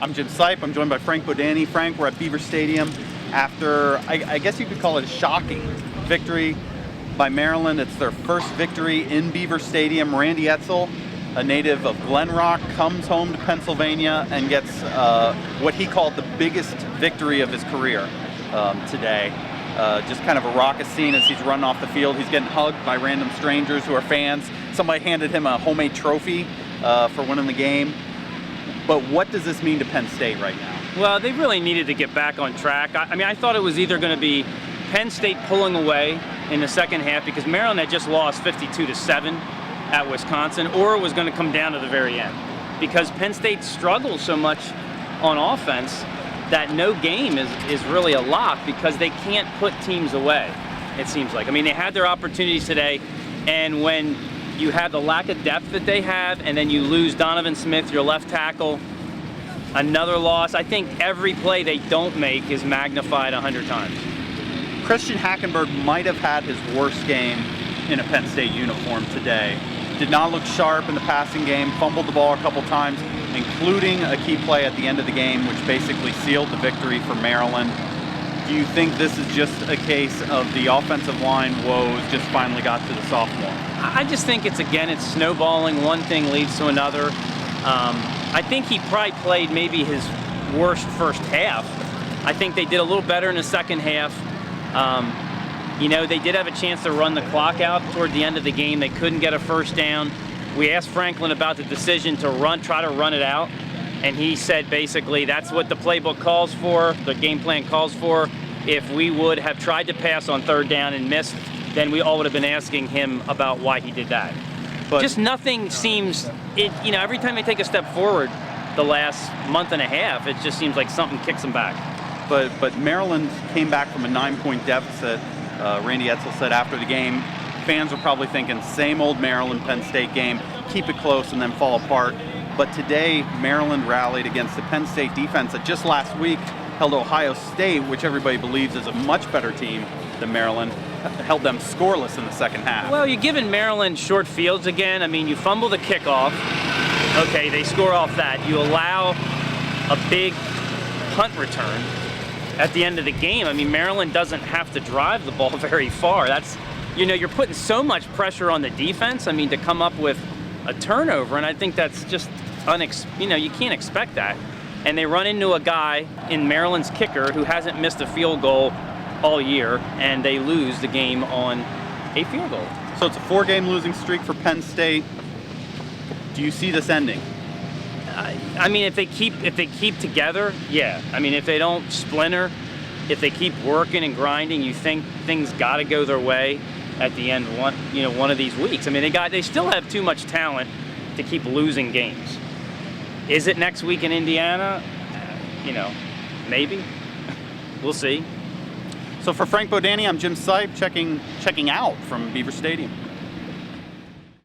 I'm Jim Seip. I'm joined by Frank Bodani. Frank, we're at Beaver Stadium after, I guess you could call it a shocking victory by Maryland. It's their first victory in Beaver Stadium. Randy Edsall, a native of Glen Rock, comes home to Pennsylvania and gets what he called the biggest victory of his career today. Just kind of a raucous scene as he's running off the field. He's getting hugged by random strangers who are fans. Somebody handed him a homemade trophy for winning the game. But what does this mean to Penn State right now? Well, they really needed to get back on track. I mean, I thought it was either going to be Penn State pulling away in the second half because Maryland had just lost 52-7 at Wisconsin, or it was going to come down to the very end because Penn State struggles so much on offense that no game is really a lock because they can't put teams away, it seems like. I mean, they had their opportunities today, and when you have the lack of depth that they have, and then you lose Donovan Smith, your left tackle, another loss. I think every play they don't make is magnified 100 times. Christian Hackenberg might have had his worst game in a Penn State uniform today. Did not look sharp in the passing game, fumbled the ball a couple times, including a key play at the end of the game, which basically sealed the victory for Maryland. Do you think this is just a case of the offensive line woes just finally got to the sophomore? I just think it's snowballing. One thing leads to another. I think he probably played maybe his worst first half. I think they did a little better in the second half. You know, they did have a chance to run the clock out toward the end of the game. They couldn't get a first down. We asked Franklin about the decision to try to run it out, and he said basically that's what the playbook calls for, the game plan calls for. If we would have tried to pass on third down and missed, then we all would have been asking him about why he did that. But just nothing seems, you know, every time they take a step forward the last month and a half, it just seems like something kicks them back. But Maryland came back from a 9-point deficit. Randy Edsall said after the game, fans are probably thinking, same old Maryland Penn State game, keep it close and then fall apart. But today, Maryland rallied against the Penn State defense that just last week held Ohio State, which everybody believes is a much better team than Maryland, held them scoreless in the second half. Well, you're giving Maryland short fields again. I mean, you fumble the kickoff. Okay, they score off that. You allow a big punt return at the end of the game. I mean, Maryland doesn't have to drive the ball very far. That's, you know, you're putting so much pressure on the defense, I mean, to come up with a turnover, and I think that's just, you know, you can't expect that. And they run into a guy in Maryland's kicker who hasn't missed a field goal all year, and they lose the game on a field goal. So it's a 4-game losing streak for Penn State. Do you see this ending? I mean, if they keep together, yeah. I mean, if they don't splinter, if they keep working and grinding, you think things got to go their way at the end one of these weeks. I mean, they still have too much talent to keep losing games. Is it next week in Indiana? You know, maybe. We'll see. So for Frank Bodani, I'm Jim Seip checking out from Beaver Stadium.